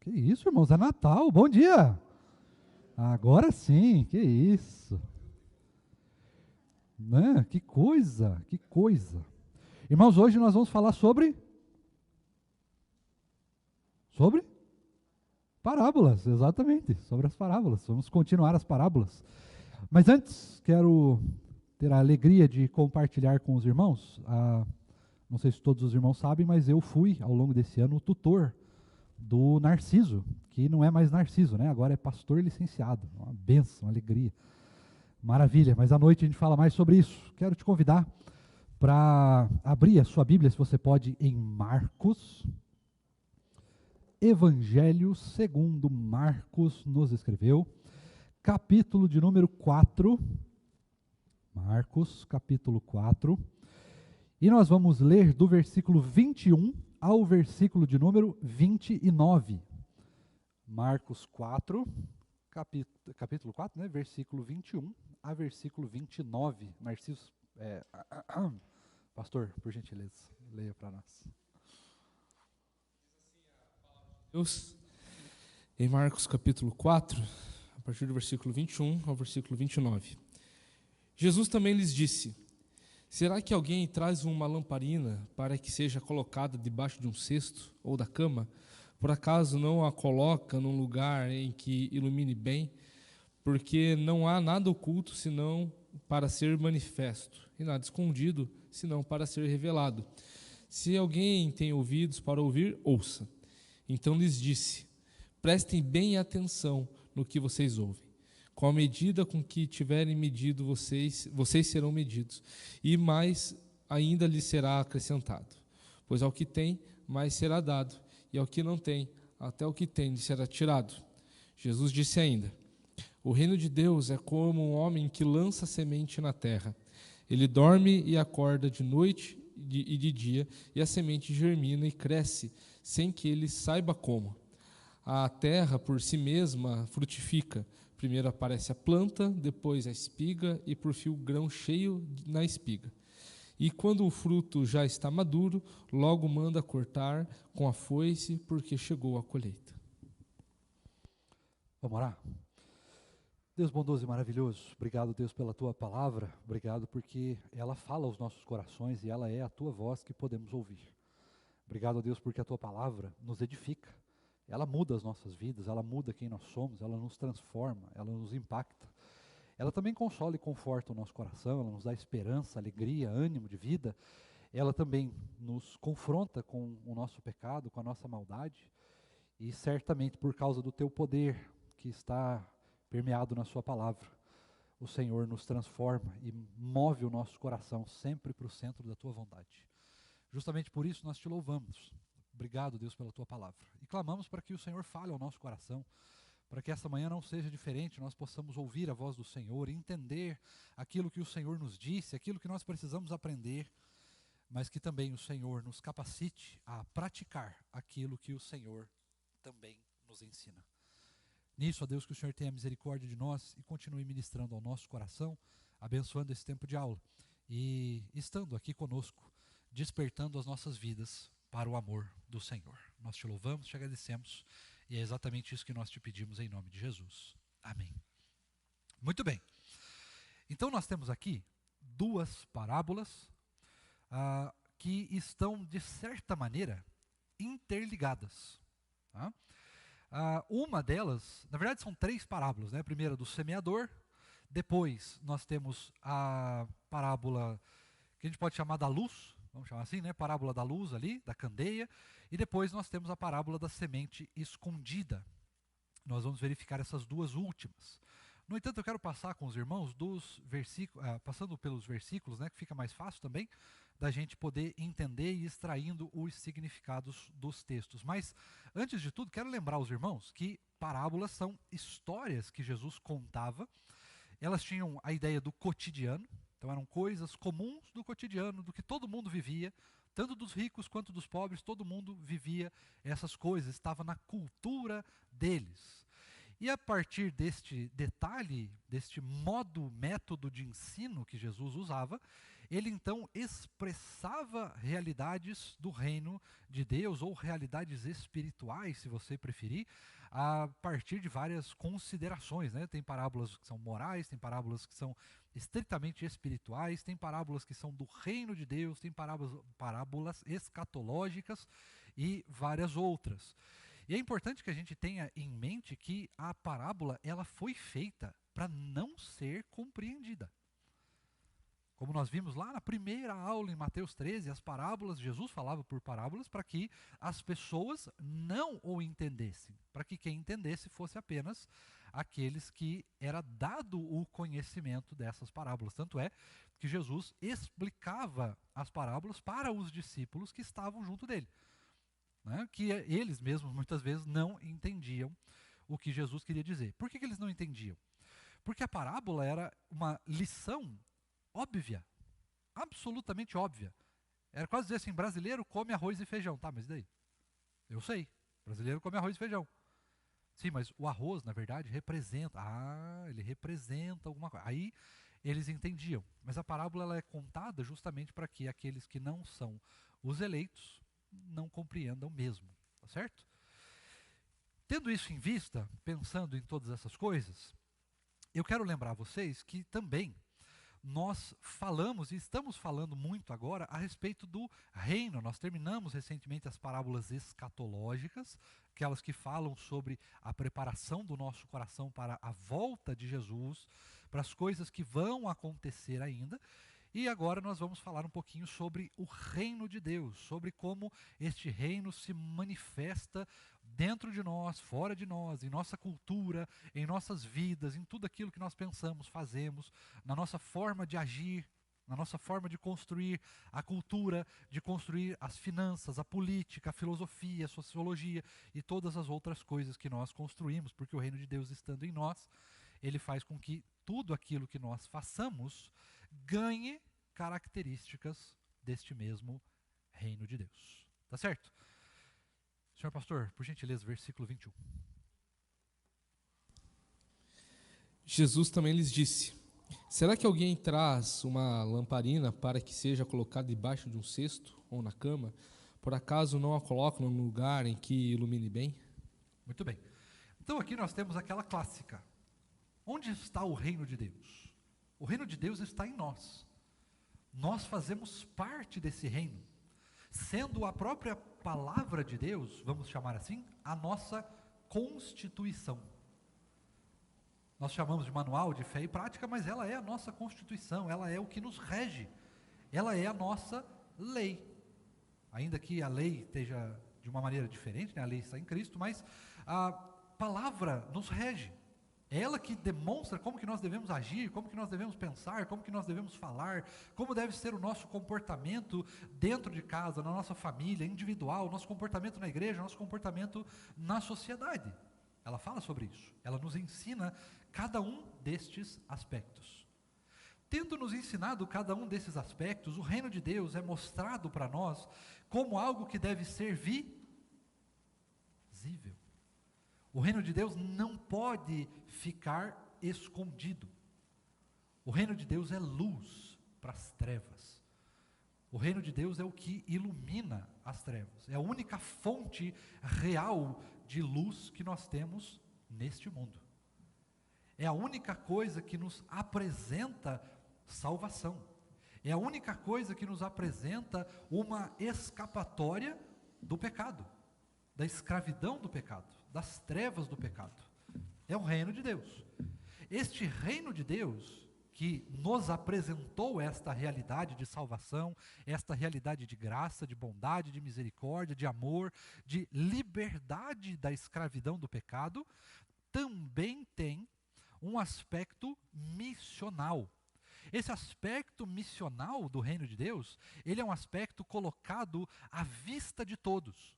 Que isso, irmãos, é Natal, bom dia! Agora sim, que isso! Né? Que coisa, que coisa! Irmãos, hoje nós vamos falar sobre parábolas, exatamente, sobre as parábolas. Vamos continuar as parábolas. Mas antes, quero ter a alegria de compartilhar com os irmãos. Não sei se todos os irmãos sabem, mas eu fui, ao longo desse ano, o tutor do Narciso, que não é mais Narciso, né? Agora é pastor licenciado. Uma bênção, uma alegria. Maravilha, mas à noite a gente fala mais sobre isso. Quero te convidar para abrir a sua Bíblia, se você pode, em Marcos. Evangelho segundo Marcos nos escreveu, capítulo de número 4. Marcos, capítulo 4. E nós vamos ler do versículo 21 ao versículo de número 29. Marcos 4, capítulo 4, né? Versículo 21 a versículo 29. Narciso, pastor, por gentileza, leia para nós. Deus, em Marcos capítulo 4, a partir do versículo 21 ao versículo 29. Jesus também lhes disse: será que alguém traz uma lamparina para que seja colocada debaixo de um cesto ou da cama? Por acaso não a coloca num lugar em que ilumine bem? Porque não há nada oculto senão para ser manifesto, e nada escondido senão para ser revelado. Se alguém tem ouvidos para ouvir, ouça. Então lhes disse: prestem bem atenção no que vocês ouvem. Com a medida com que tiverem medido vocês serão medidos, e mais ainda lhes será acrescentado. Pois ao que tem, mais será dado, e ao que não tem, até o que tem lhe será tirado. Jesus disse ainda: o reino de Deus é como um homem que lança semente na terra. Ele dorme e acorda de noite e de dia, e a semente germina e cresce, sem que ele saiba como. A terra por si mesma frutifica. Primeiro aparece a planta, depois a espiga e por fim o grão cheio na espiga. E quando o fruto já está maduro, logo manda cortar com a foice, porque chegou a colheita. Vamos orar? Deus bondoso e maravilhoso, obrigado, Deus, pela tua palavra, obrigado porque ela fala aos nossos corações e ela é a tua voz que podemos ouvir. Obrigado, Deus, porque a tua palavra nos edifica, ela muda as nossas vidas, ela muda quem nós somos, ela nos transforma, ela nos impacta. Ela também consola e conforta o nosso coração, ela nos dá esperança, alegria, ânimo de vida. Ela também nos confronta com o nosso pecado, com a nossa maldade. E certamente por causa do teu poder que está permeado na sua palavra, o Senhor nos transforma e move o nosso coração sempre para o centro da tua vontade. Justamente por isso nós te louvamos. Obrigado, Deus, pela tua palavra. E clamamos para que o Senhor fale ao nosso coração, para que essa manhã não seja diferente, nós possamos ouvir a voz do Senhor, entender aquilo que o Senhor nos disse, aquilo que nós precisamos aprender, mas que também o Senhor nos capacite a praticar aquilo que o Senhor também nos ensina. Nisso, ó Deus, que o Senhor tenha misericórdia de nós e continue ministrando ao nosso coração, abençoando esse tempo de aula e estando aqui conosco, despertando as nossas vidas para o amor do Senhor. Nós te louvamos, te agradecemos e é exatamente isso que nós te pedimos em nome de Jesus. Amém. Muito bem. Então nós temos aqui duas parábolas que estão, de certa maneira, interligadas. Tá? Uma delas, na verdade são três parábolas, né? A primeira do semeador, depois nós temos a parábola que a gente pode chamar da luz, vamos chamar assim, né? Parábola da luz ali, da candeia, e depois nós temos a parábola da semente escondida. Nós vamos verificar essas duas últimas. No entanto, eu quero passar com os irmãos dos versículos, passando pelos versículos, né, que fica mais fácil também da gente poder entender e extraindo os significados dos textos. Mas, antes de tudo, quero lembrar os irmãos que parábolas são histórias que Jesus contava. Elas tinham a ideia do cotidiano, então eram coisas comuns do cotidiano, do que todo mundo vivia, tanto dos ricos quanto dos pobres, todo mundo vivia essas coisas, estava na cultura deles. E a partir deste detalhe, deste método de ensino que Jesus usava, ele então expressava realidades do reino de Deus, ou realidades espirituais, se você preferir, a partir de várias considerações, né? Tem parábolas que são morais, tem parábolas que são estritamente espirituais, tem parábolas que são do reino de Deus, tem parábolas escatológicas e várias outras. E é importante que a gente tenha em mente que a parábola ela foi feita para não ser compreendida. Como nós vimos lá na primeira aula em Mateus 13, as parábolas, Jesus falava por parábolas para que as pessoas não o entendessem, para que quem entendesse fosse apenas aqueles que era dado o conhecimento dessas parábolas. Tanto é que Jesus explicava as parábolas para os discípulos que estavam junto dele, né? Que eles mesmos muitas vezes não entendiam o que Jesus queria dizer. Por que eles não entendiam? Porque a parábola era uma lição óbvia, absolutamente óbvia. Era quase dizer assim, brasileiro come arroz e feijão. Tá, mas e daí? Eu sei, brasileiro come arroz e feijão. Sim, mas o arroz, na verdade, representa. Ele representa alguma coisa. Aí eles entendiam. Mas a parábola ela é contada justamente para que aqueles que não são os eleitos não compreendam mesmo. Tá certo? Tendo isso em vista, pensando em todas essas coisas, eu quero lembrar vocês que também nós falamos e estamos falando muito agora a respeito do reino. Nós terminamos recentemente as parábolas escatológicas, aquelas que falam sobre a preparação do nosso coração para a volta de Jesus, para as coisas que vão acontecer ainda. E agora nós vamos falar um pouquinho sobre o reino de Deus, sobre como este reino se manifesta dentro de nós, fora de nós, em nossa cultura, em nossas vidas, em tudo aquilo que nós pensamos, fazemos, na nossa forma de agir, na nossa forma de construir a cultura, de construir as finanças, a política, a filosofia, a sociologia e todas as outras coisas que nós construímos, porque o reino de Deus estando em nós, ele faz com que tudo aquilo que nós façamos ganhe características deste mesmo reino de Deus. Tá certo? Senhor pastor, por gentileza, versículo 21. Jesus também lhes disse: será que alguém traz uma lamparina para que seja colocada debaixo de um cesto ou na cama? Por acaso não a colocam num lugar em que ilumine bem? Muito bem. Então aqui nós temos aquela clássica. Onde está o reino de Deus? O reino de Deus está em nós. Nós fazemos parte desse reino, sendo a própria palavra de Deus, vamos chamar assim, a nossa constituição. Nós chamamos de manual de fé e prática, mas ela é a nossa constituição, ela é o que nos rege, ela é a nossa lei. Ainda que a lei esteja de uma maneira diferente, né? A lei está em Cristo, mas a palavra nos rege. É ela que demonstra como que nós devemos agir, como que nós devemos pensar, como que nós devemos falar, como deve ser o nosso comportamento dentro de casa, na nossa família, individual, nosso comportamento na igreja, nosso comportamento na sociedade. Ela fala sobre isso, ela nos ensina cada um destes aspectos. Tendo nos ensinado cada um desses aspectos, o reino de Deus é mostrado para nós como algo que deve ser visível. O reino de Deus não pode ficar escondido. O reino de Deus é luz para as trevas. O reino de Deus é o que ilumina as trevas. É a única fonte real de luz que nós temos neste mundo. É a única coisa que nos apresenta salvação. É a única coisa que nos apresenta uma escapatória do pecado, da escravidão do pecado, das trevas do pecado. É o reino de Deus. Este reino de Deus que nos apresentou esta realidade de salvação, esta realidade de graça, de bondade, de misericórdia, de amor, de liberdade da escravidão do pecado, também tem um aspecto missional. Esse aspecto missional do reino de Deus, ele é um aspecto colocado à vista de todos.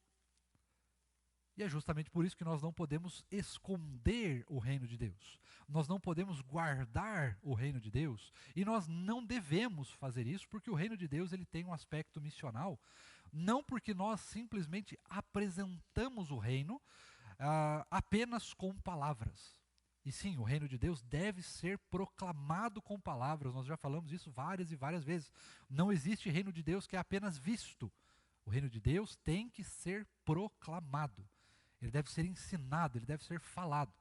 E é justamente por isso que nós não podemos esconder o reino de Deus. Nós não podemos guardar o reino de Deus. E nós não devemos fazer isso, porque o reino de Deus ele tem um aspecto missional. Não porque nós simplesmente apresentamos o reino apenas com palavras. E sim, o reino de Deus deve ser proclamado com palavras. Nós já falamos isso várias e várias vezes. Não existe reino de Deus que é apenas visto. O reino de Deus tem que ser proclamado. Ele deve ser ensinado, ele deve ser falado.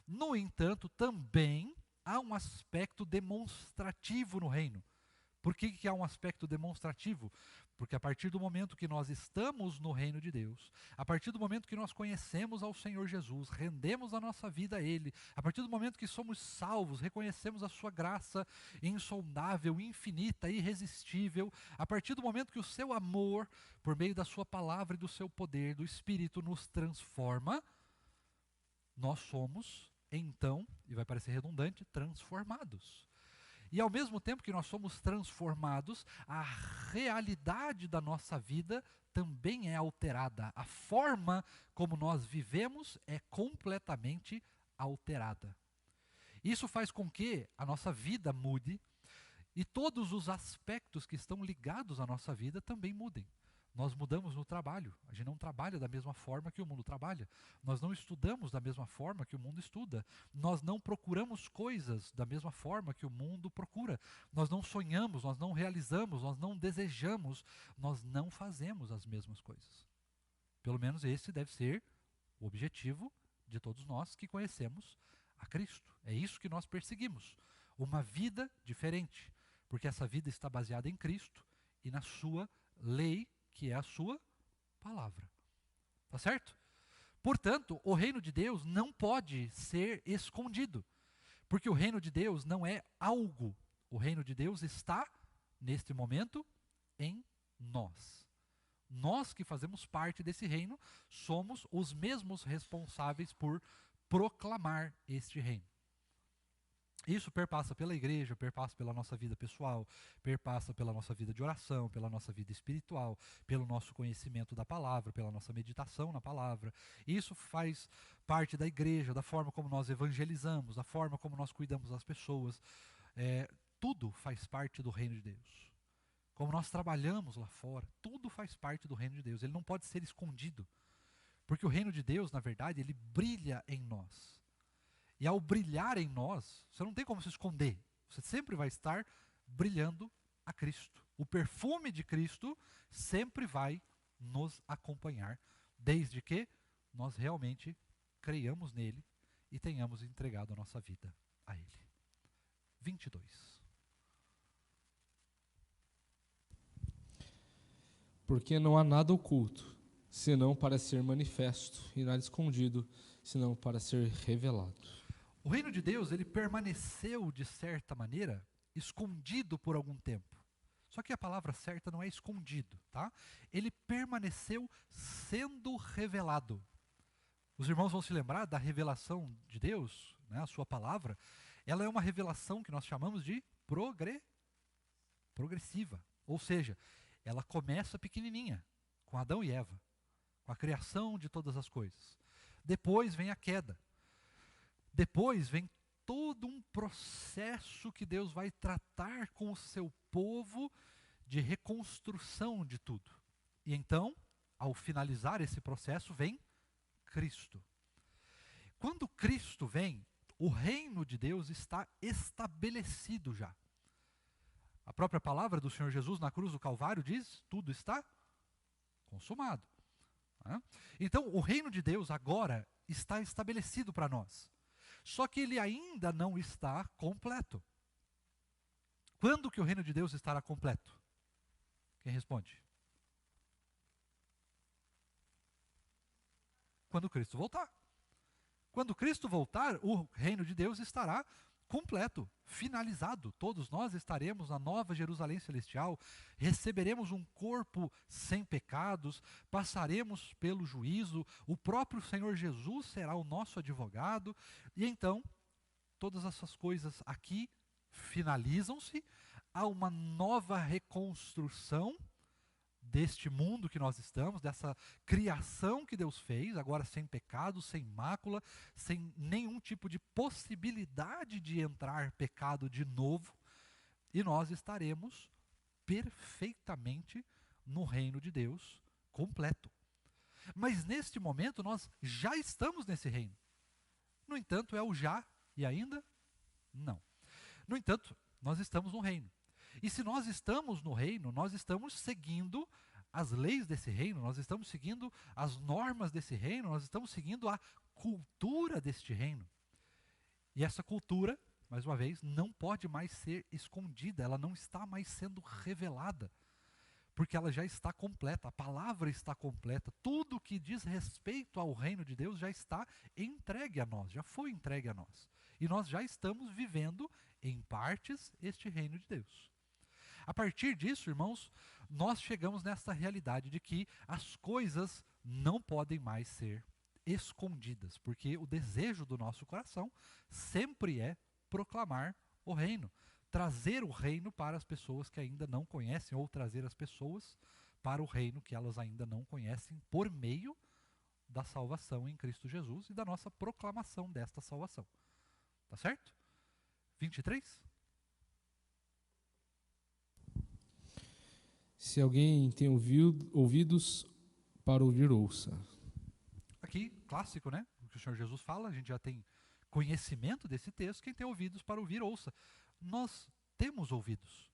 No entanto, também há um aspecto demonstrativo no reino. Por que há um aspecto demonstrativo? Porque a partir do momento que nós estamos no reino de Deus, a partir do momento que nós conhecemos ao Senhor Jesus, rendemos a nossa vida a Ele, a partir do momento que somos salvos, reconhecemos a sua graça insondável, infinita, irresistível, a partir do momento que o seu amor, por meio da sua palavra e do seu poder, do Espírito, nos transforma, nós somos, então, e vai parecer redundante, transformados. E ao mesmo tempo que nós somos transformados, a realidade da nossa vida também é alterada. A forma como nós vivemos é completamente alterada. Isso faz com que a nossa vida mude e todos os aspectos que estão ligados à nossa vida também mudem. Nós mudamos no trabalho, a gente não trabalha da mesma forma que o mundo trabalha. Nós não estudamos da mesma forma que o mundo estuda. Nós não procuramos coisas da mesma forma que o mundo procura. Nós não sonhamos, nós não realizamos, nós não desejamos, nós não fazemos as mesmas coisas. Pelo menos esse deve ser o objetivo de todos nós que conhecemos a Cristo. É isso que nós perseguimos, uma vida diferente, porque essa vida está baseada em Cristo e na sua lei, que é a sua palavra. Tá certo? Portanto, o reino de Deus não pode ser escondido, porque o reino de Deus não é algo. O reino de Deus está, neste momento, em nós. Nós que fazemos parte desse reino, somos os mesmos responsáveis por proclamar este reino. Isso perpassa pela igreja, perpassa pela nossa vida pessoal, perpassa pela nossa vida de oração, pela nossa vida espiritual, pelo nosso conhecimento da palavra, pela nossa meditação na palavra. Isso faz parte da igreja, da forma como nós evangelizamos, da forma como nós cuidamos das pessoas. Tudo faz parte do reino de Deus. Como nós trabalhamos lá fora, tudo faz parte do reino de Deus. Ele não pode ser escondido, porque o reino de Deus, na verdade, ele brilha em nós. E ao brilhar em nós, você não tem como se esconder. Você sempre vai estar brilhando a Cristo. O perfume de Cristo sempre vai nos acompanhar, desde que nós realmente creiamos nele e tenhamos entregado a nossa vida a ele. 22. Porque não há nada oculto, senão para ser manifesto, e nada escondido, senão para ser revelado. O reino de Deus, ele permaneceu, de certa maneira, escondido por algum tempo. Só que a palavra certa não é escondido, tá? Ele permaneceu sendo revelado. Os irmãos vão se lembrar da revelação de Deus, né, a sua palavra. Ela é uma revelação que nós chamamos de progressiva. Ou seja, ela começa pequenininha, com Adão e Eva, com a criação de todas as coisas. Depois vem a queda. Depois vem todo um processo que Deus vai tratar com o seu povo de reconstrução de tudo. E então, ao finalizar esse processo, vem Cristo. Quando Cristo vem, o reino de Deus está estabelecido já. A própria palavra do Senhor Jesus na cruz do Calvário diz: tudo está consumado. Então, o reino de Deus agora está estabelecido para nós. Só que ele ainda não está completo. Quando que o reino de Deus estará completo? Quem responde? Quando Cristo voltar. Quando Cristo voltar, o reino de Deus estará completo, finalizado. Todos nós estaremos na nova Jerusalém celestial, receberemos um corpo sem pecados, passaremos pelo juízo, o próprio Senhor Jesus será o nosso advogado, e então, todas essas coisas aqui finalizam-se, há uma nova reconstrução deste mundo que nós estamos, dessa criação que Deus fez, agora sem pecado, sem mácula, sem nenhum tipo de possibilidade de entrar pecado de novo, e nós estaremos perfeitamente no reino de Deus completo. Mas neste momento nós já estamos nesse reino. No entanto, é o já E ainda não. No entanto, nós estamos no reino. E se nós estamos no reino, nós estamos seguindo as leis desse reino, nós estamos seguindo as normas desse reino, nós estamos seguindo a cultura deste reino. E essa cultura, mais uma vez, não pode mais ser escondida, ela não está mais sendo revelada, porque ela já está completa, a palavra está completa, tudo que diz respeito ao reino de Deus já está entregue a nós, já foi entregue a nós. E nós já estamos vivendo, em partes, este reino de Deus. A partir disso, irmãos, nós chegamos nessa realidade de que as coisas não podem mais ser escondidas, porque o desejo do nosso coração sempre é proclamar o reino, trazer o reino para as pessoas que ainda não conhecem, ou trazer as pessoas para o reino que elas ainda não conhecem, por meio da salvação em Cristo Jesus e da nossa proclamação desta salvação. Tá certo? 23? Se alguém tem ouvidos para ouvir, ouça. Aqui, clássico, né? O que o Senhor Jesus fala, a gente já tem conhecimento desse texto. Quem tem ouvidos para ouvir, ouça. Nós temos ouvidos.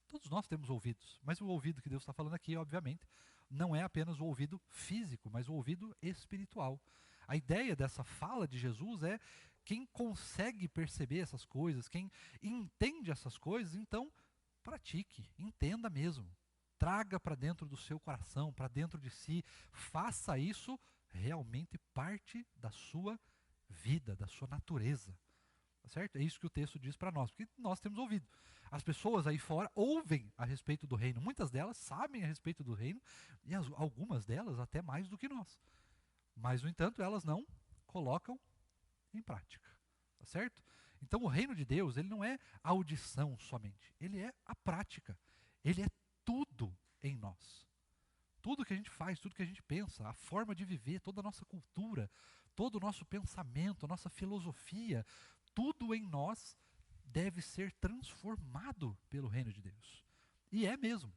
Todos nós temos ouvidos. Mas o ouvido que Deus está falando aqui, obviamente, não é apenas o ouvido físico, mas o ouvido espiritual. A ideia dessa fala de Jesus é quem consegue perceber essas coisas, quem entende essas coisas, então pratique, entenda mesmo. Traga para dentro do seu coração, para dentro de si, faça isso realmente parte da sua vida, da sua natureza. Tá certo? É isso que o texto diz para nós, porque nós temos ouvido. As pessoas aí fora ouvem a respeito do reino, muitas delas sabem a respeito do reino, e algumas delas até mais do que nós. Mas, no entanto, elas não colocam em prática. Tá certo? Então, o reino de Deus, ele não é audição somente, ele é a prática. Ele é tudo em nós. Tudo que a gente faz, tudo que a gente pensa, a forma de viver, toda a nossa cultura, todo o nosso pensamento, a nossa filosofia, tudo em nós deve ser transformado pelo reino de Deus. E é mesmo.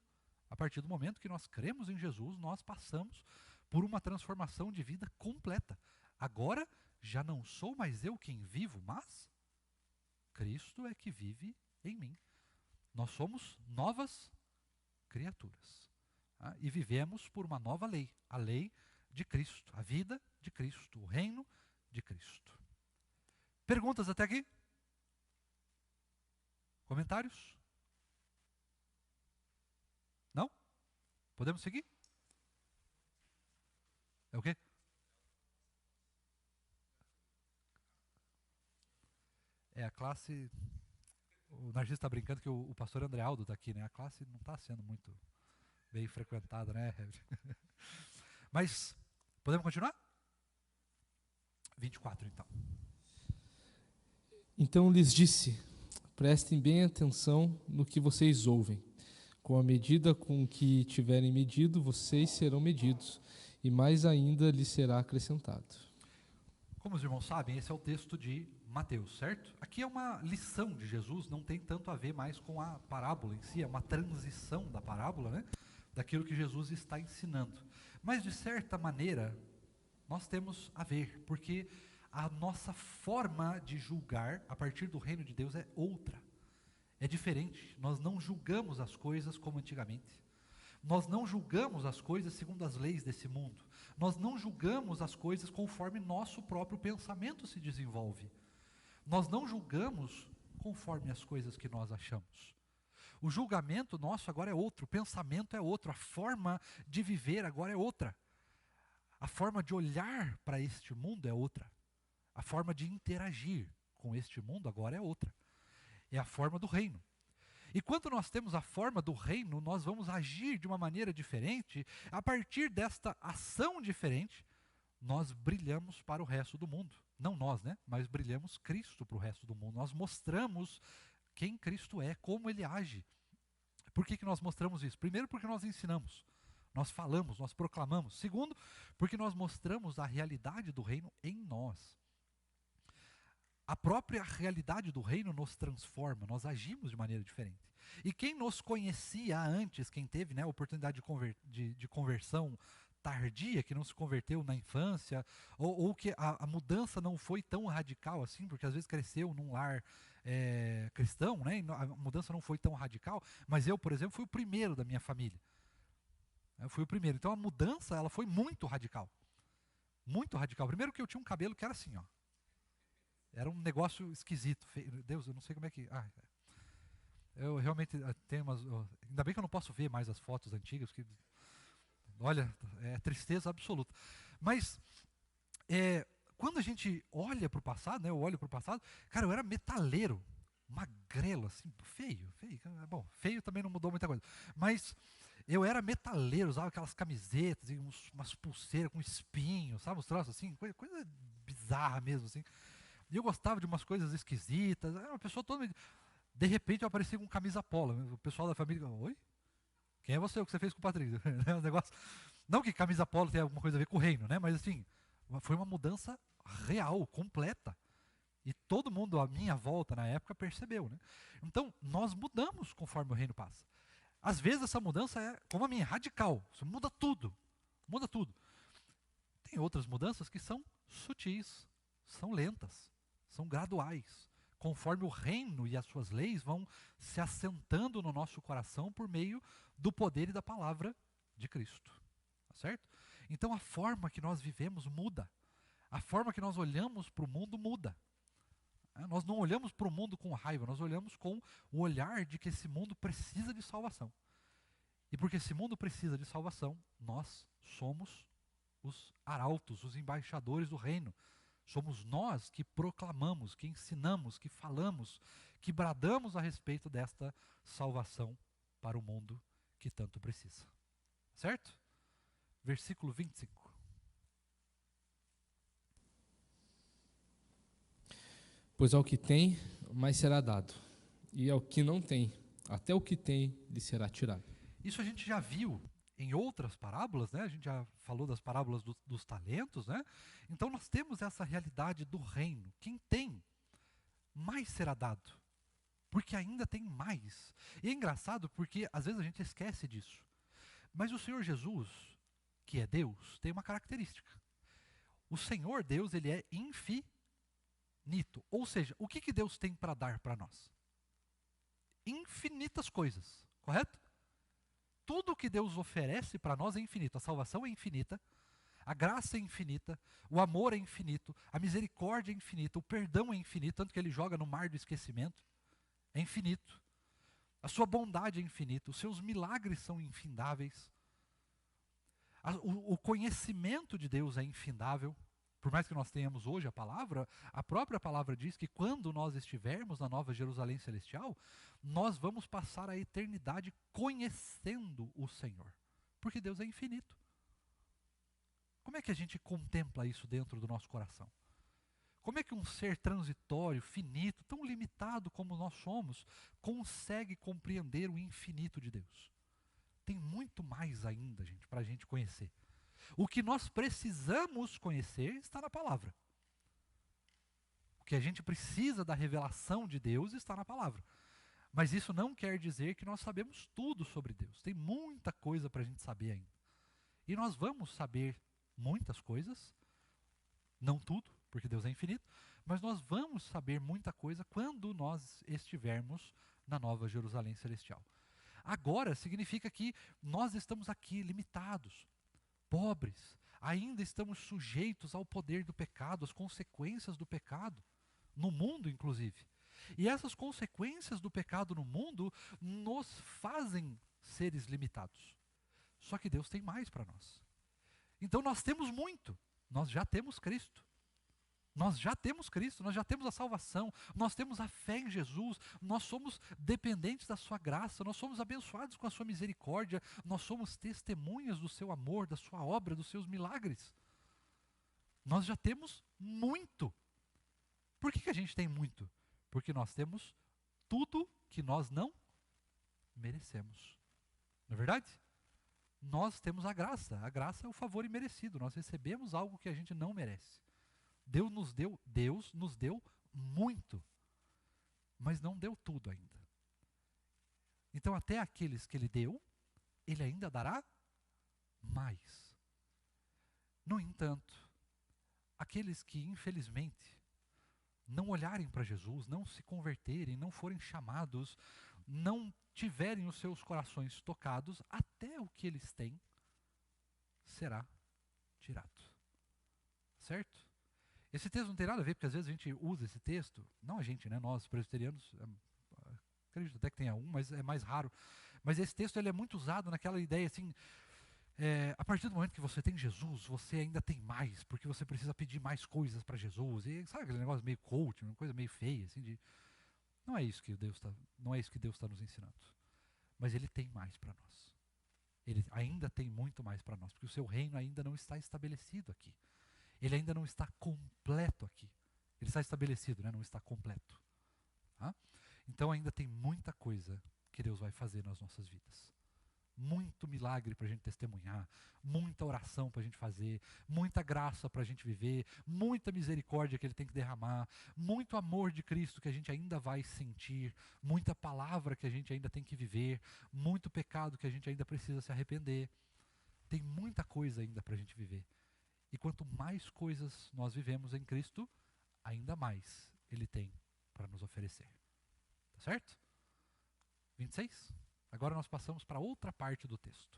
A partir do momento que nós cremos em Jesus, nós passamos por uma transformação de vida completa. Agora, já não sou mais eu quem vivo, mas Cristo é que vive em mim. Nós somos novas criaturas. E vivemos por uma nova lei, a lei de Cristo, a vida de Cristo, o reino de Cristo. Perguntas até aqui? Comentários? Não? Podemos seguir? É o quê? É a classe... O Narciso está brincando que o pastor André Aldo está aqui, né? A classe não está sendo muito bem frequentada, né? Mas, podemos continuar? 24, então. Então lhes disse: prestem bem atenção no que vocês ouvem. Com a medida com que tiverem medido, vocês serão medidos, e mais ainda lhes será acrescentado. Como os irmãos sabem, esse é o texto de Mateus, certo? Aqui é uma lição de Jesus, não tem tanto a ver mais com a parábola em si, é uma transição da parábola, né? Daquilo que Jesus está ensinando. Mas, de certa maneira, nós temos a ver, porque a nossa forma de julgar a partir do reino de Deus é outra. É diferente. Nós não julgamos as coisas como antigamente. Nós não julgamos as coisas segundo as leis desse mundo. Nós não julgamos as coisas conforme nosso próprio pensamento se desenvolve. Nós não julgamos conforme as coisas que nós achamos. O julgamento nosso agora é outro, o pensamento é outro, a forma de viver agora é outra. A forma de olhar para este mundo é outra. A forma de interagir com este mundo agora é outra. É a forma do reino. E quando nós temos a forma do reino, nós vamos agir de uma maneira diferente. A partir desta ação diferente, nós brilhamos para o resto do mundo. Não nós, né? Mas brilhamos Cristo para o resto do mundo. Nós mostramos quem Cristo é, como Ele age. Por que nós mostramos isso? Primeiro, porque nós ensinamos, nós falamos, nós proclamamos. Segundo, porque nós mostramos a realidade do reino em nós. A própria realidade do reino nos transforma, nós agimos de maneira diferente. E quem nos conhecia antes, quem teve, né, a oportunidade de conversão tardia, que não se converteu na infância, ou que a mudança não foi tão radical assim, porque às vezes cresceu num lar cristão, né? E a mudança não foi tão radical, mas eu, por exemplo, fui o primeiro da minha família. Eu fui o primeiro. Então a mudança, ela foi muito radical. Muito radical. Primeiro que eu tinha um cabelo que era assim, ó. Era um negócio esquisito. Deus, eu não sei como é que... eu realmente tenho umas... Ainda bem que eu não posso ver mais as fotos antigas, porque... Olha, é tristeza absoluta. Mas, quando a gente olha para o passado, né, eu olho para o passado, cara, eu era metaleiro, magrelo, assim, feio. Bom, feio também não mudou muita coisa. Mas eu era metaleiro, usava aquelas camisetas e umas pulseiras com espinho, sabe, uns troços assim, coisa bizarra mesmo, assim. E eu gostava de umas coisas esquisitas, era uma pessoa toda... De repente eu apareci com camisa polo, o pessoal da família, oi? Quem é você? O que você fez com o Patrick? Um negócio... Não que camisa polo tenha alguma coisa a ver com o reino, né? Mas assim, foi uma mudança real, completa. E todo mundo à minha volta na época percebeu, né? Então, nós mudamos conforme o reino passa. Às vezes essa mudança é, como a minha, radical. Isso muda tudo. Muda tudo. Tem outras mudanças que são sutis, são lentas, são graduais. Conforme o reino e as suas leis vão se assentando no nosso coração por meio do poder e da palavra de Cristo. Tá certo? Então a forma que nós vivemos muda. A forma que nós olhamos para o mundo muda. Nós não olhamos para o mundo com raiva, nós olhamos com o olhar de que esse mundo precisa de salvação. E porque esse mundo precisa de salvação, nós somos os arautos, os embaixadores do reino. Somos nós que proclamamos, que ensinamos, que falamos, que bradamos a respeito desta salvação para o mundo que tanto precisa. Certo? Versículo 25. Pois ao que tem, mais será dado, e ao que não tem, até o que tem lhe será tirado. Isso a gente já viu em outras parábolas, né? A gente já falou das parábolas dos talentos, né? Então nós temos essa realidade do reino. Quem tem, mais será dado, porque ainda tem mais. E é engraçado porque às vezes a gente esquece disso. Mas o Senhor Jesus, que é Deus, tem uma característica. O Senhor Deus, ele é infinito. Ou seja, o que Deus tem para dar para nós? Infinitas coisas, correto? Tudo que Deus oferece para nós é infinito. A salvação é infinita, a graça é infinita, o amor é infinito, a misericórdia é infinita, o perdão é infinito, tanto que ele joga no mar do esquecimento. É infinito. A sua bondade é infinita, os seus milagres são infindáveis. O conhecimento de Deus é infindável. Por mais que nós tenhamos hoje a própria palavra diz que quando nós estivermos na Nova Jerusalém Celestial, nós vamos passar a eternidade conhecendo o Senhor. Porque Deus é infinito. Como é que a gente contempla isso dentro do nosso coração? Como é que um ser transitório, finito, tão limitado como nós somos, consegue compreender o infinito de Deus? Tem muito mais ainda, gente, para a gente conhecer. O que nós precisamos conhecer está na palavra. O que a gente precisa da revelação de Deus está na palavra. Mas isso não quer dizer que nós sabemos tudo sobre Deus. Tem muita coisa para a gente saber ainda. E nós vamos saber muitas coisas, não tudo, porque Deus é infinito, mas nós vamos saber muita coisa quando nós estivermos na Nova Jerusalém Celestial. Agora significa que nós estamos aqui limitados, pobres, ainda estamos sujeitos ao poder do pecado, às consequências do pecado, no mundo inclusive. E essas consequências do pecado no mundo nos fazem seres limitados. Só que Deus tem mais para nós. Então nós temos muito, nós já temos Cristo. Nós já temos Cristo, nós já temos a salvação, nós temos a fé em Jesus, nós somos dependentes da sua graça, nós somos abençoados com a sua misericórdia, nós somos testemunhas do seu amor, da sua obra, dos seus milagres. Nós já temos muito. Por que a gente tem muito? Porque nós temos tudo que nós não merecemos. Não é verdade? Nós temos a graça é o favor imerecido, nós recebemos algo que a gente não merece. Deus nos deu muito, mas não deu tudo ainda. Então até aqueles que Ele deu, Ele ainda dará mais. No entanto, aqueles que, infelizmente, não olharem para Jesus, não se converterem, não forem chamados, não tiverem os seus corações tocados, até o que eles têm será tirado. Certo? Esse texto não tem nada a ver, porque às vezes a gente usa esse texto, não a gente, né? Nós, presbiterianos, acredito até que tenha um, mas é mais raro. Mas esse texto ele é muito usado naquela ideia assim, a partir do momento que você tem Jesus, você ainda tem mais, porque você precisa pedir mais coisas para Jesus. E sabe aquele negócio meio coach, uma coisa meio feia, assim, não é isso que Deus está nos ensinando. Mas Ele tem mais para nós. Ele ainda tem muito mais para nós, porque o seu reino ainda não está estabelecido aqui. Ele ainda não está completo aqui. Ele está estabelecido, né? Não está completo. Tá? Então ainda tem muita coisa que Deus vai fazer nas nossas vidas. Muito milagre para a gente testemunhar, muita oração para a gente fazer, muita graça para a gente viver, muita misericórdia que Ele tem que derramar, muito amor de Cristo que a gente ainda vai sentir, muita palavra que a gente ainda tem que viver, muito pecado que a gente ainda precisa se arrepender. Tem muita coisa ainda para a gente viver. E quanto mais coisas nós vivemos em Cristo, ainda mais Ele tem para nos oferecer. Tá certo? 26? Agora nós passamos para outra parte do texto.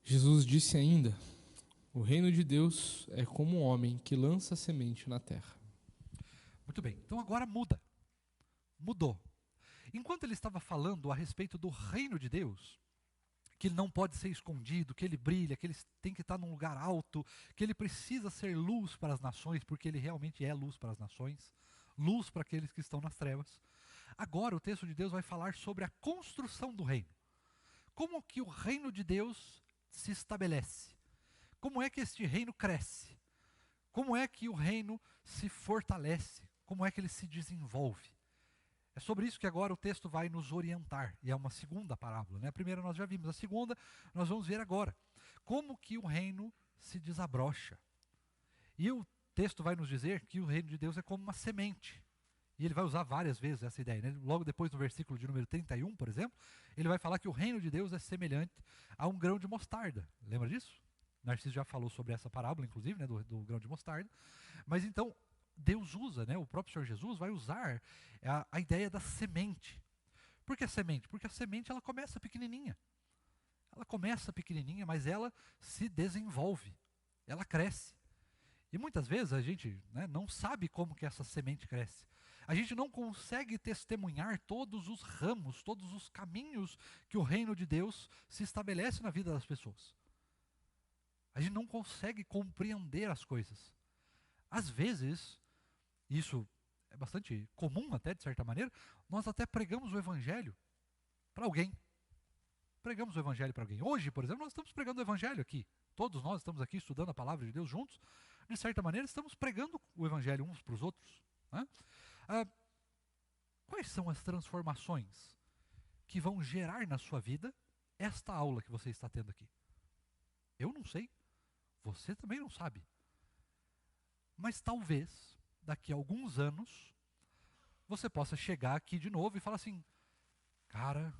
Jesus disse ainda: o reino de Deus é como um homem que lança semente na terra. Muito bem, então agora muda. Mudou. Enquanto ele estava falando a respeito do reino de Deus, que ele não pode ser escondido, que ele brilha, que ele tem que estar num lugar alto, que ele precisa ser luz para as nações, porque ele realmente é luz para as nações, luz para aqueles que estão nas trevas. Agora o texto de Deus vai falar sobre a construção do reino. Como que o reino de Deus se estabelece? Como é que este reino cresce? Como é que o reino se fortalece? Como é que ele se desenvolve? É sobre isso que agora o texto vai nos orientar. E é uma segunda parábola, né? A primeira nós já vimos, a segunda nós vamos ver agora. Como que o reino se desabrocha? E o texto vai nos dizer que o reino de Deus é como uma semente. E ele vai usar várias vezes essa ideia, né? Logo depois no versículo de número 31, por exemplo, ele vai falar que o reino de Deus é semelhante a um grão de mostarda. Lembra disso? Narciso já falou sobre essa parábola, inclusive, né, do grão de mostarda. Mas então, Deus usa, né, o próprio Senhor Jesus vai usar a ideia da semente. Por que a semente? Porque a semente ela começa pequenininha. Ela começa pequenininha, mas ela se desenvolve. Ela cresce. E muitas vezes a gente, né, não sabe como que essa semente cresce. A gente não consegue testemunhar todos os ramos, todos os caminhos que o reino de Deus se estabelece na vida das pessoas. A gente não consegue compreender as coisas. Às vezes, isso é bastante comum até, de certa maneira, nós até pregamos o evangelho para alguém. Pregamos o evangelho para alguém. Hoje, por exemplo, nós estamos pregando o evangelho aqui. Todos nós estamos aqui estudando a palavra de Deus juntos. De certa maneira, estamos pregando o evangelho uns para os outros. Né? Quais são as transformações que vão gerar na sua vida esta aula que você está tendo aqui? Eu não sei. Você também não sabe. Mas talvez, daqui a alguns anos, você possa chegar aqui de novo e falar assim: cara,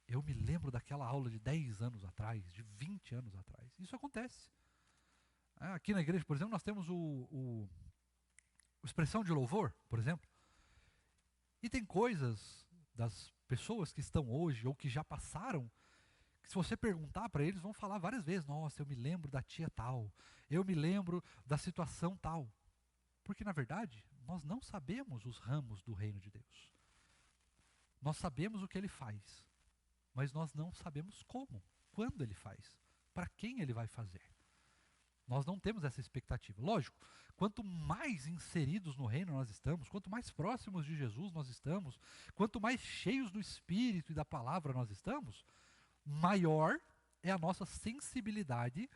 eu me lembro daquela aula de 10 anos atrás, de 20 anos atrás. Isso acontece. Aqui na igreja, por exemplo, nós temos o expressão de louvor, por exemplo. E tem coisas das pessoas que estão hoje ou que já passaram, que se você perguntar para eles, vão falar várias vezes: nossa, eu me lembro da tia tal, eu me lembro da situação tal. Porque, na verdade, nós não sabemos os ramos do reino de Deus. Nós sabemos o que ele faz, mas nós não sabemos como, quando ele faz, para quem ele vai fazer. Nós não temos essa expectativa. Lógico, quanto mais inseridos no reino nós estamos, quanto mais próximos de Jesus nós estamos, quanto mais cheios do Espírito e da palavra nós estamos, maior é a nossa sensibilidade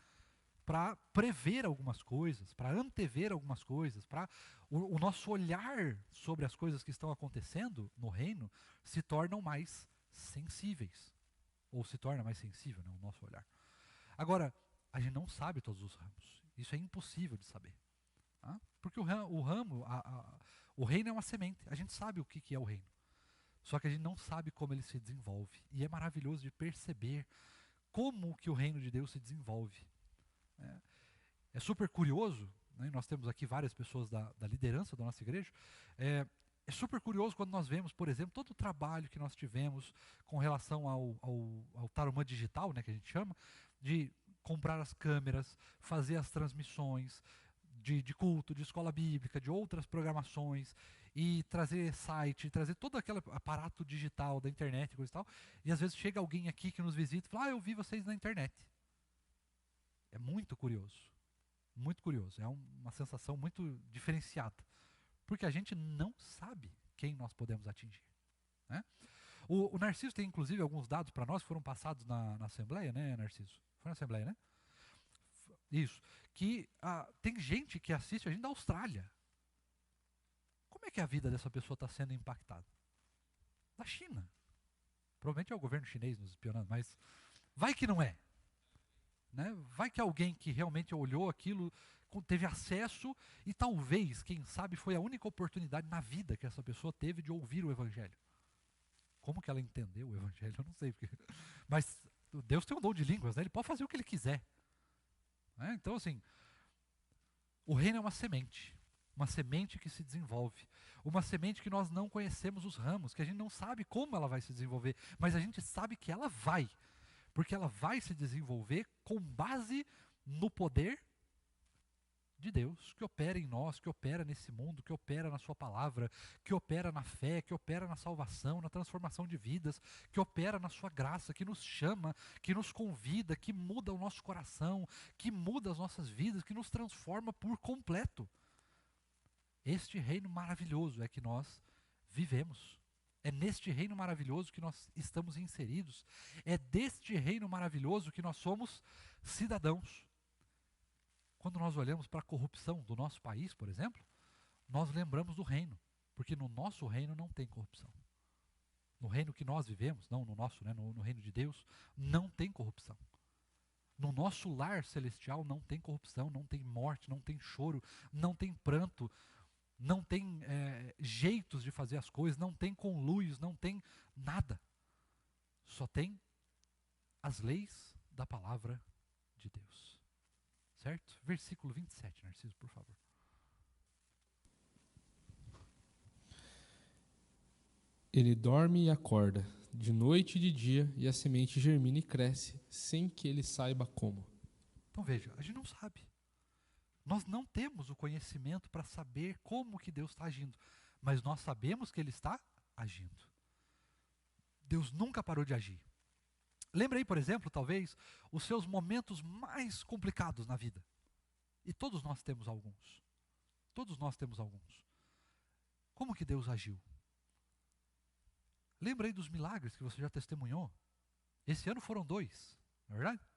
para prever algumas coisas, para antever algumas coisas, para o nosso olhar sobre as coisas que estão acontecendo no reino se tornam mais sensíveis, ou se torna mais sensível, né, o nosso olhar. Agora, a gente não sabe todos os ramos, isso é impossível de saber, tá? Porque o reino é uma semente, a gente sabe o que é o reino. Só que a gente não sabe como ele se desenvolve. E é maravilhoso de perceber como que o reino de Deus se desenvolve. É super curioso, né? Nós temos aqui várias pessoas da liderança da nossa igreja. É super curioso quando nós vemos, por exemplo, todo o trabalho que nós tivemos com relação ao Tarumã digital, né, que a gente chama, de comprar as câmeras, fazer as transmissões de culto, de escola bíblica, de outras programações, e trazer site, trazer todo aquele aparato digital da internet e coisa e tal. E às vezes chega alguém aqui que nos visita e fala, eu vi vocês na internet. É muito curioso. Muito curioso. É uma sensação muito diferenciada. Porque a gente não sabe quem nós podemos atingir. Né? O Narciso tem, inclusive, alguns dados para nós que foram passados na Assembleia, né, Narciso? Foi na Assembleia, né? Isso. Que tem gente que assiste a gente da Austrália. Como é que a vida dessa pessoa está sendo impactada? Da China. Provavelmente é o governo chinês nos espionando, mas vai que não é. Né? Vai que alguém que realmente olhou aquilo, teve acesso e talvez, quem sabe, foi a única oportunidade na vida que essa pessoa teve de ouvir o Evangelho. Como que ela entendeu o Evangelho? Eu não sei. Mas Deus tem um dom de línguas, né? Ele pode fazer o que ele quiser. Né? Então, assim, o reino é uma semente que se desenvolve, uma semente que nós não conhecemos os ramos, que a gente não sabe como ela vai se desenvolver, mas a gente sabe que ela vai, porque ela vai se desenvolver com base no poder de Deus, que opera em nós, que opera nesse mundo, que opera na sua palavra, que opera na fé, que opera na salvação, na transformação de vidas, que opera na sua graça, que nos chama, que nos convida, que muda o nosso coração, que muda as nossas vidas, que nos transforma por completo. Este reino maravilhoso é que nós vivemos. É neste reino maravilhoso que nós estamos inseridos. É deste reino maravilhoso que nós somos cidadãos. Quando nós olhamos para a corrupção do nosso país, por exemplo, nós lembramos do reino, porque no nosso reino não tem corrupção. No reino que nós vivemos, não no nosso, né, no reino de Deus, não tem corrupção. No nosso lar celestial não tem corrupção, não tem morte, não tem choro, não tem pranto, não tem jeitos de fazer as coisas, não tem conluios, não tem nada. Só tem as leis da palavra de Deus. Certo? Versículo 27, Narciso, por favor. Ele dorme e acorda, de noite e de dia, e a semente germina e cresce, sem que ele saiba como. Então veja, a gente não sabe. Nós não temos o conhecimento para saber como que Deus está agindo, mas nós sabemos que Ele está agindo. Deus nunca parou de agir. Lembra aí, por exemplo, talvez, os seus momentos mais complicados na vida. E todos nós temos alguns. Todos nós temos alguns. Como que Deus agiu? Lembra aí dos milagres que você já testemunhou? Esse ano foram 2, não é verdade?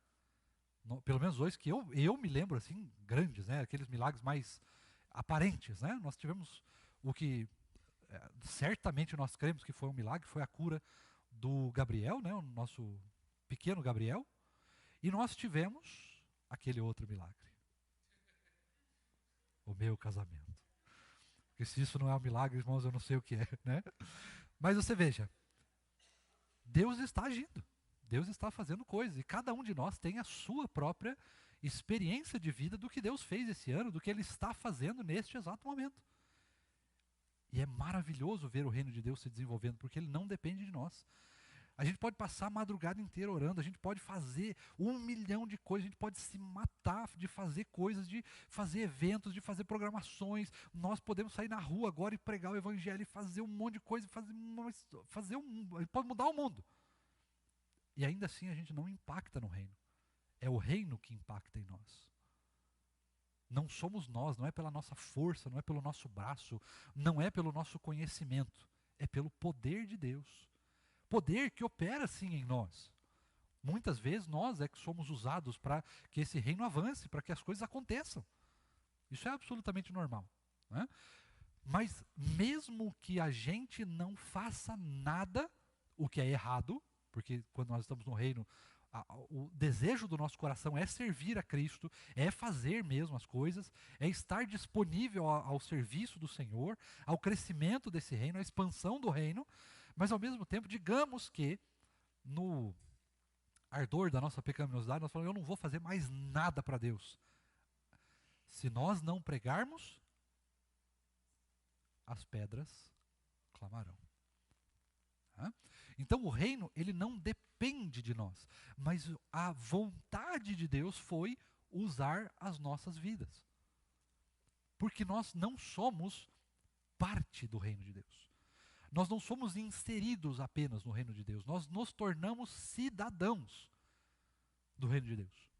Pelo menos 2 que eu me lembro, assim, grandes, né? Aqueles milagres mais aparentes, né? Nós tivemos o que certamente nós cremos que foi um milagre, foi a cura do Gabriel, né? O nosso pequeno Gabriel. E nós tivemos aquele outro milagre. O meu casamento. Porque se isso não é um milagre, irmãos, eu não sei o que é, né? Mas você veja, Deus está agindo. Deus está fazendo coisas, e cada um de nós tem a sua própria experiência de vida do que Deus fez esse ano, do que Ele está fazendo neste exato momento. E é maravilhoso ver o reino de Deus se desenvolvendo, porque Ele não depende de nós. A gente pode passar a madrugada inteira orando, a gente pode fazer 1 milhão de coisas, a gente pode se matar de fazer coisas, de fazer eventos, de fazer programações. Nós podemos sair na rua agora e pregar o evangelho e fazer um monte de coisa, a gente pode mudar o mundo. E ainda assim a gente não impacta no reino. É o reino que impacta em nós. Não somos nós, não é pela nossa força, não é pelo nosso braço, não é pelo nosso conhecimento. É pelo poder de Deus. Poder que opera sim em nós. Muitas vezes nós é que somos usados para que esse reino avance, para que as coisas aconteçam. Isso é absolutamente normal. Né? Mas mesmo que a gente não faça nada, o que é errado, porque quando nós estamos no reino, o desejo do nosso coração é servir a Cristo, é fazer mesmo as coisas, é estar disponível ao serviço do Senhor, ao crescimento desse reino, à expansão do reino, Mas ao mesmo tempo, digamos que no ardor da nossa pecaminosidade, nós falamos, eu não vou fazer mais nada para Deus. Se nós não pregarmos, as pedras clamarão. Então o reino, ele não depende de nós, mas a vontade de Deus foi usar as nossas vidas. Porque nós não somos parte do reino de Deus. Nós não somos inseridos apenas no reino de Deus, nós nos tornamos cidadãos do reino de Deus.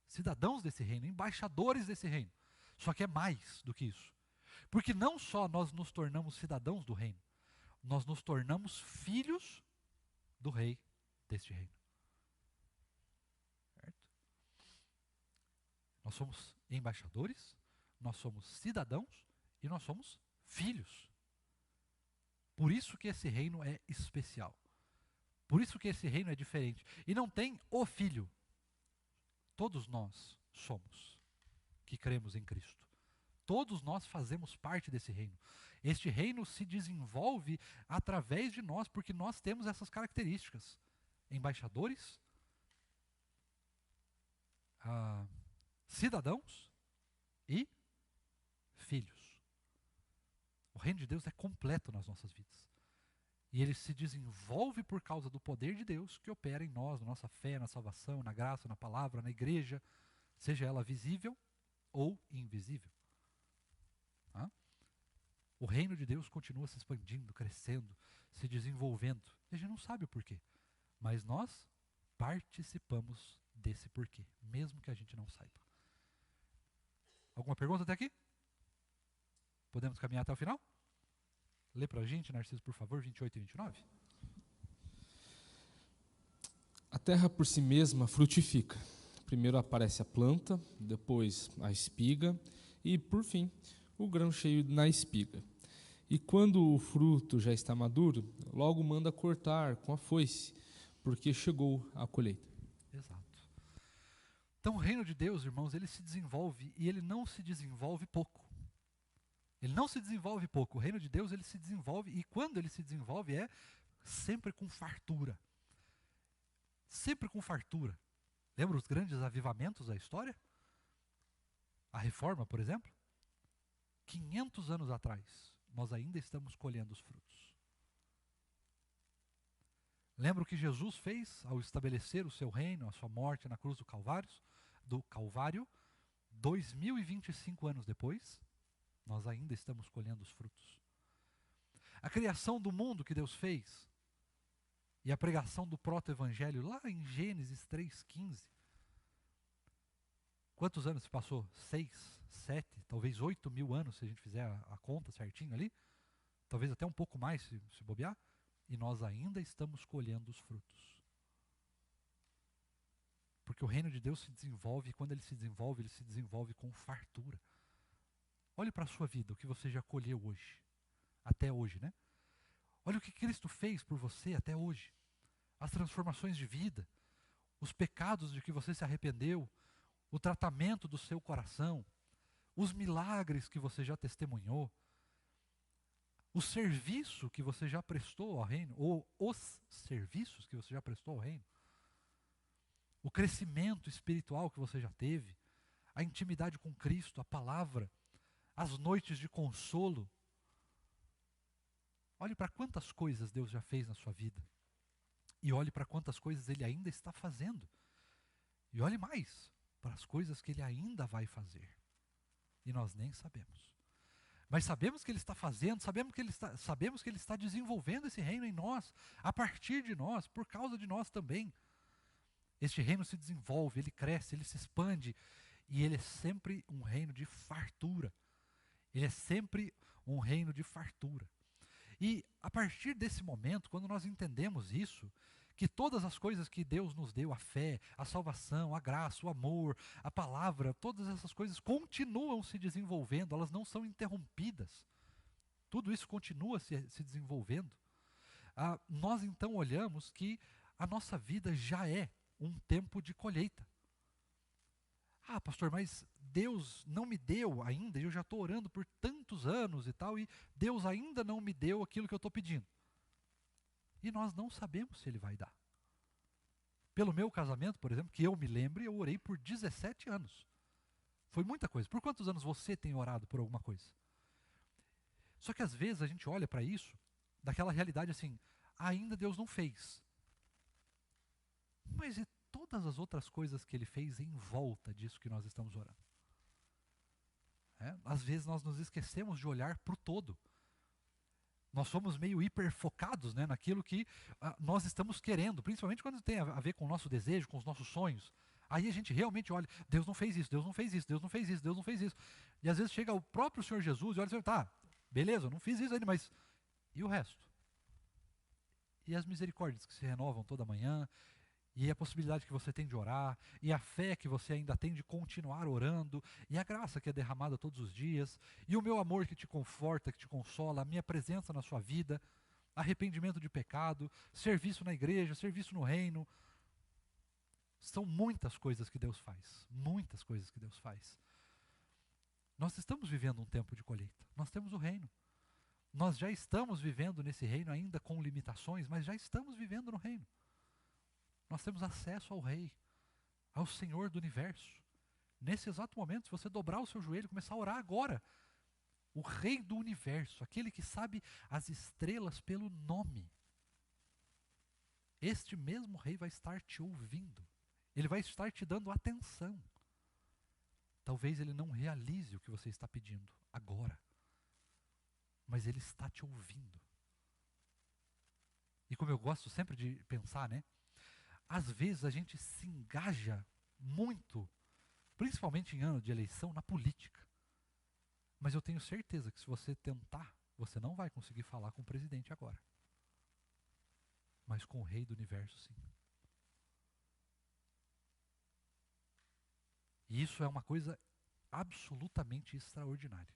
Cidadãos desse reino, embaixadores desse reino. Só que é mais do que isso. Porque não só nós nos tornamos cidadãos do reino, nós nos tornamos filhos do rei deste reino. Certo? Nós somos embaixadores, nós somos cidadãos e nós somos filhos. Por isso que esse reino é especial. Por isso que esse reino é diferente. E não tem o filho. Todos nós somos que cremos em Cristo. Todos nós fazemos parte desse reino. Este reino se desenvolve através de nós, porque nós temos essas características. Embaixadores, cidadãos e filhos. O reino de Deus é completo nas nossas vidas. E ele se desenvolve por causa do poder de Deus que opera em nós, na nossa fé, na salvação, na graça, na palavra, na igreja, seja ela visível ou invisível. O reino de Deus continua se expandindo, crescendo, se desenvolvendo. E a gente não sabe o porquê, mas nós participamos desse porquê, mesmo que a gente não saiba. Alguma pergunta até aqui? Podemos caminhar até o final? Lê pra gente, Narciso, por favor, 28 e 29. A terra por si mesma frutifica. Primeiro aparece a planta, depois a espiga e, por fim, o grão cheio na espiga. E quando o fruto já está maduro, logo manda cortar com a foice, porque chegou a colheita. Exato. Então o reino de Deus, irmãos, ele se desenvolve e ele não se desenvolve pouco. Ele não se desenvolve pouco. O reino de Deus, ele se desenvolve, e quando ele se desenvolve é sempre com fartura. Sempre com fartura. Lembra os grandes avivamentos da história? A Reforma, por exemplo? 500 anos atrás, nós ainda estamos colhendo os frutos. Lembra o que Jesus fez ao estabelecer o seu reino, a sua morte na cruz do Calvário, 2025 anos depois? Nós ainda estamos colhendo os frutos. A criação do mundo que Deus fez e a pregação do proto-evangelho lá em Gênesis 3,15. Quantos anos se passou? 6, 7, talvez 8 mil anos, se a gente fizer a conta certinho ali. Talvez até um pouco mais, se bobear. E nós ainda estamos colhendo os frutos. Porque o reino de Deus se desenvolve, e quando ele se desenvolve com fartura. Olhe para a sua vida, o que você já colheu hoje. Até hoje, né? Olha o que Cristo fez por você até hoje. As transformações de vida, os pecados de que você se arrependeu, o tratamento do seu coração, os milagres que você já testemunhou, o serviço que você já prestou ao reino, ou os serviços que você já prestou ao reino, o crescimento espiritual que você já teve, a intimidade com Cristo, a palavra, as noites de consolo. Olhe para quantas coisas Deus já fez na sua vida. E olhe para quantas coisas Ele ainda está fazendo. E olhe mais para as coisas que Ele ainda vai fazer. E nós nem sabemos. Mas sabemos que Ele está fazendo, sabemos que Ele está desenvolvendo esse reino em nós, a partir de nós, por causa de nós também. Este reino se desenvolve, ele cresce, ele se expande, e ele é sempre um reino de fartura. Ele é sempre um reino de fartura. E a partir desse momento, quando nós entendemos isso, que todas as coisas que Deus nos deu, a fé, a salvação, a graça, o amor, a palavra, todas essas coisas continuam se desenvolvendo, elas não são interrompidas. Tudo isso continua se desenvolvendo. Nós então olhamos que a nossa vida já é um tempo de colheita. Ah, pastor, mas Deus não me deu ainda, eu já estou orando por tantos anos e tal, e Deus ainda não me deu aquilo que eu estou pedindo. E nós não sabemos se Ele vai dar. Pelo meu casamento, por exemplo, que eu me lembre, eu orei por 17 anos. Foi muita coisa. Por quantos anos você tem orado por alguma coisa? Só que às vezes a gente olha para isso, daquela realidade assim, ainda Deus não fez. Mas e todas as outras coisas que Ele fez em volta disso que nós estamos orando? Às vezes nós nos esquecemos de olhar para o todo. Nós somos meio hiperfocados, naquilo que nós estamos querendo, principalmente quando tem a ver com o nosso desejo, com os nossos sonhos. Aí a gente realmente olha, Deus não fez isso, Deus não fez isso, Deus não fez isso, Deus não fez isso. E às vezes chega o próprio Senhor Jesus e olha e diz, tá, beleza, eu não fiz isso ainda, mas e o resto? E as misericórdias que se renovam toda manhã, e a possibilidade que você tem de orar, e a fé que você ainda tem de continuar orando, e a graça que é derramada todos os dias, e o meu amor que te conforta, que te consola, a minha presença na sua vida, arrependimento de pecado, serviço na igreja, serviço no reino. São muitas coisas que Deus faz, muitas coisas que Deus faz. Nós estamos vivendo um tempo de colheita, nós temos o reino. Nós já estamos vivendo nesse reino ainda com limitações, mas já estamos vivendo no reino. Nós temos acesso ao Rei, ao Senhor do Universo. Nesse exato momento, se você dobrar o seu joelho e começar a orar agora, o Rei do Universo, aquele que sabe as estrelas pelo nome, este mesmo Rei vai estar te ouvindo. Ele vai estar te dando atenção. Talvez Ele não realize o que você está pedindo agora, mas Ele está te ouvindo. E como eu gosto sempre de pensar, às vezes a gente se engaja muito, principalmente em ano de eleição, na política. Mas eu tenho certeza que se você tentar, você não vai conseguir falar com o presidente agora. Mas com o Rei do Universo, sim. E isso é uma coisa absolutamente extraordinária.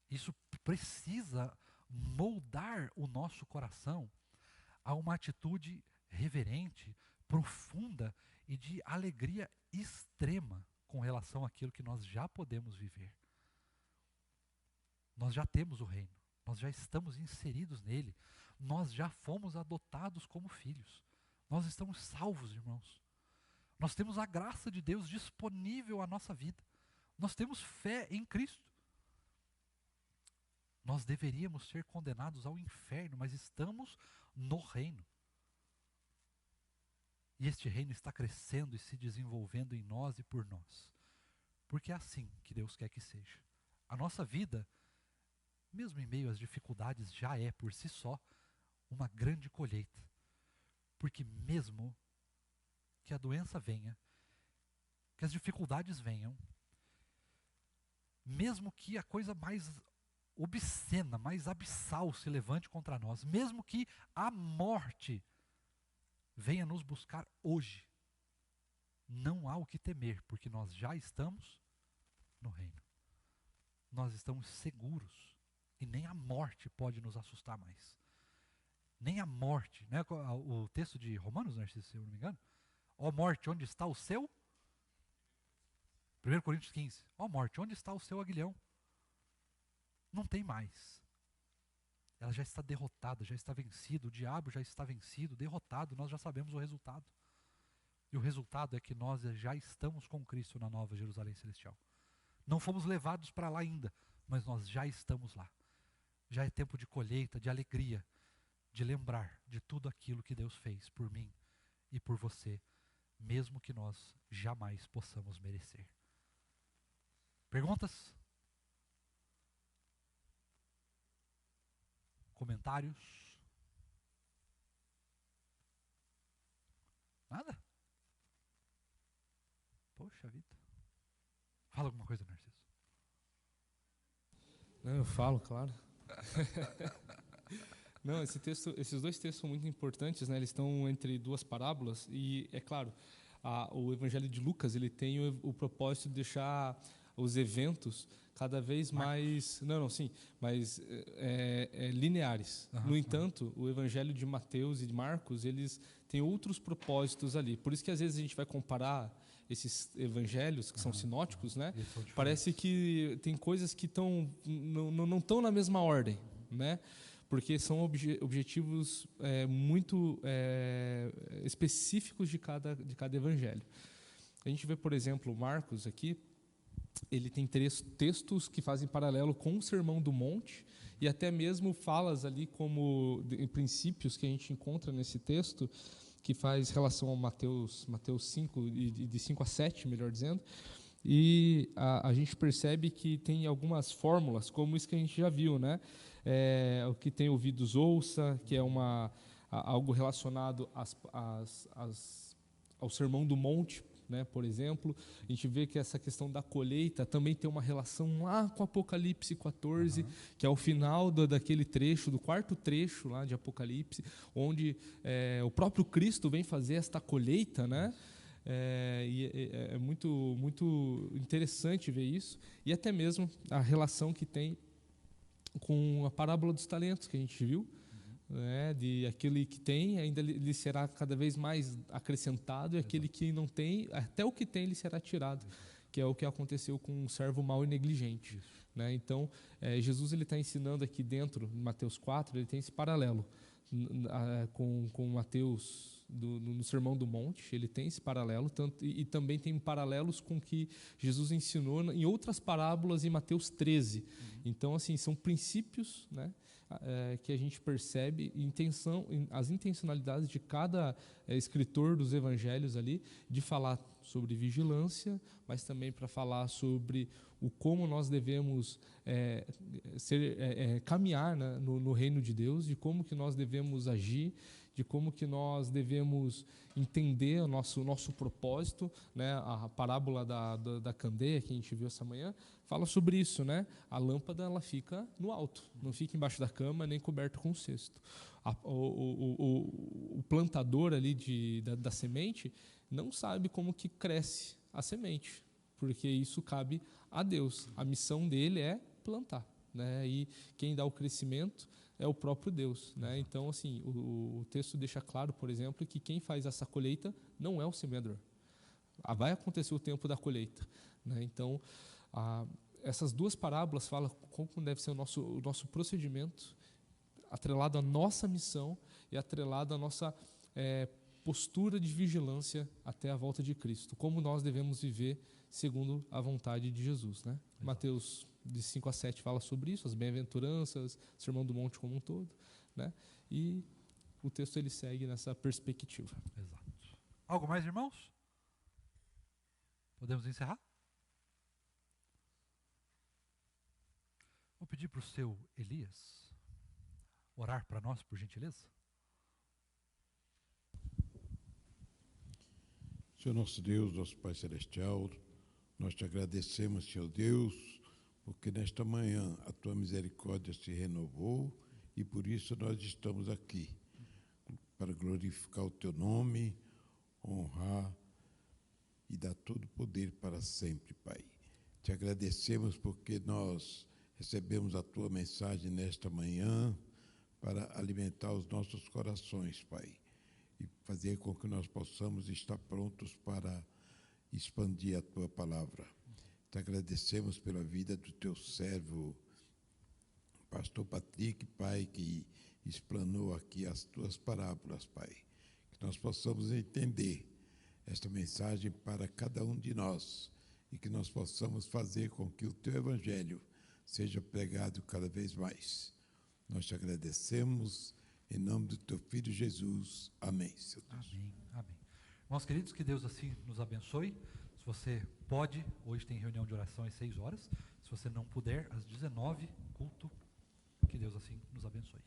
Isso precisa moldar o nosso coração a uma atitude reverente, profunda e de alegria extrema com relação àquilo que nós já podemos viver. Nós já temos o reino, nós já estamos inseridos nele, nós já fomos adotados como filhos, nós estamos salvos, irmãos. Nós temos a graça de Deus disponível à nossa vida, nós temos fé em Cristo. Nós deveríamos ser condenados ao inferno, mas estamos no reino. E este reino está crescendo e se desenvolvendo em nós e por nós. Porque é assim que Deus quer que seja. A nossa vida, mesmo em meio às dificuldades, já é por si só uma grande colheita. Porque mesmo que a doença venha, que as dificuldades venham, mesmo que a coisa mais obscena, mais abissal se levante contra nós, mesmo que a morte venha nos buscar hoje, não há o que temer, porque nós já estamos no reino. Nós estamos seguros e nem a morte pode nos assustar mais. Nem a morte, o texto de Romanos, se eu não me engano, ó morte, onde está o seu? 1 Coríntios 15, ó morte, onde está o seu aguilhão? Não tem mais. Ela já está derrotada, já está vencida, o diabo já está vencido, derrotado, nós já sabemos o resultado. E o resultado é que nós já estamos com Cristo na Nova Jerusalém Celestial. Não fomos levados para lá ainda, mas nós já estamos lá. Já é tempo de colheita, de alegria, de lembrar de tudo aquilo que Deus fez por mim e por você, mesmo que nós jamais possamos merecer. Perguntas? Comentários? Nada? Poxa vida. Fala alguma coisa, Narciso. Não, eu falo, claro. Não, esses dois textos são muito importantes, Eles estão entre duas parábolas e, é claro, o Evangelho de Lucas ele tem o propósito de deixar os eventos cada vez mais, mas lineares. No entanto, o Evangelho de Mateus e de Marcos eles têm outros propósitos ali. Por isso que às vezes a gente vai comparar esses evangelhos que são sinóticos, Parece que tem coisas que não estão na mesma ordem, porque são objetivos muito específicos de cada evangelho. A gente vê, por exemplo, Marcos aqui, ele tem textos que fazem paralelo com o Sermão do Monte, e até mesmo falas ali como princípios que a gente encontra nesse texto, que faz relação a Mateus 5, de 5 a 7, melhor dizendo, e a gente percebe que tem algumas fórmulas, como isso que a gente já viu, né? O que tem ouvidos ouça, que é algo relacionado ao Sermão do Monte, né, por exemplo. A gente vê que essa questão da colheita também tem uma relação lá com Apocalipse 14, que é o final daquele trecho, do quarto trecho lá de Apocalipse, onde o próprio Cristo vem fazer esta colheita, né? É muito, muito interessante ver isso, e até mesmo a relação que tem com a parábola dos talentos que a gente viu, né, de aquele que tem ainda lhe será cada vez mais acrescentado, e aquele que não tem, até o que tem lhe será tirado, que é o que aconteceu com um servo mau e negligente, né? Então, Jesus ele está ensinando aqui dentro, em Mateus 4, ele tem esse paralelo com Mateus no Sermão do Monte, ele tem esse paralelo, e também tem paralelos com o que Jesus ensinou em outras parábolas em Mateus 13. Então, assim, são princípios, né, que a gente percebe, as intencionalidades de cada escritor dos evangelhos ali, de falar sobre vigilância, mas também para falar sobre como nós devemos caminhar, né, no reino de Deus, de como que nós devemos agir, de como que nós devemos entender o nosso propósito, né? A parábola da candeia que a gente viu essa manhã fala sobre isso, né? A lâmpada ela fica no alto, não fica embaixo da cama nem coberto com cesto. O plantador ali da semente não sabe como que cresce a semente, porque isso cabe a Deus. A missão dele é plantar, né? E quem dá o crescimento é o próprio Deus, né? Então, assim, o texto deixa claro, por exemplo, que quem faz essa colheita não é o semeador. Vai acontecer o tempo da colheita, né? Então, essas duas parábolas falam como deve ser o nosso procedimento, atrelado à nossa missão e atrelado à nossa postura de vigilância até a volta de Cristo, como nós devemos viver segundo a vontade de Jesus, né? Mateus de 5 a 7 fala sobre isso, as bem-aventuranças, o Sermão do Monte como um todo, né? E o texto ele segue nessa perspectiva. Exato. Algo mais, irmãos? Podemos encerrar? Vou pedir para o seu Elias orar para nós, por gentileza. Senhor nosso Deus, nosso Pai Celestial, nós te agradecemos, Senhor Deus, porque nesta manhã a tua misericórdia se renovou e por isso nós estamos aqui, para glorificar o teu nome, honrar e dar todo o poder para sempre, Pai. Te agradecemos porque nós recebemos a tua mensagem nesta manhã para alimentar os nossos corações, Pai, e fazer com que nós possamos estar prontos para expandir a tua palavra. Te agradecemos pela vida do teu servo, pastor Patrick, Pai, que explanou aqui as tuas parábolas, Pai. Que nós possamos entender esta mensagem para cada um de nós e que nós possamos fazer com que o teu evangelho seja pregado cada vez mais. Nós te agradecemos em nome do teu Filho Jesus. Amém, Senhor Deus. Amém, amém. Irmãos queridos, que Deus assim nos abençoe. Se você pode, hoje tem reunião de oração às 6 horas. Se você não puder, às 19, culto. Que Deus assim nos abençoe.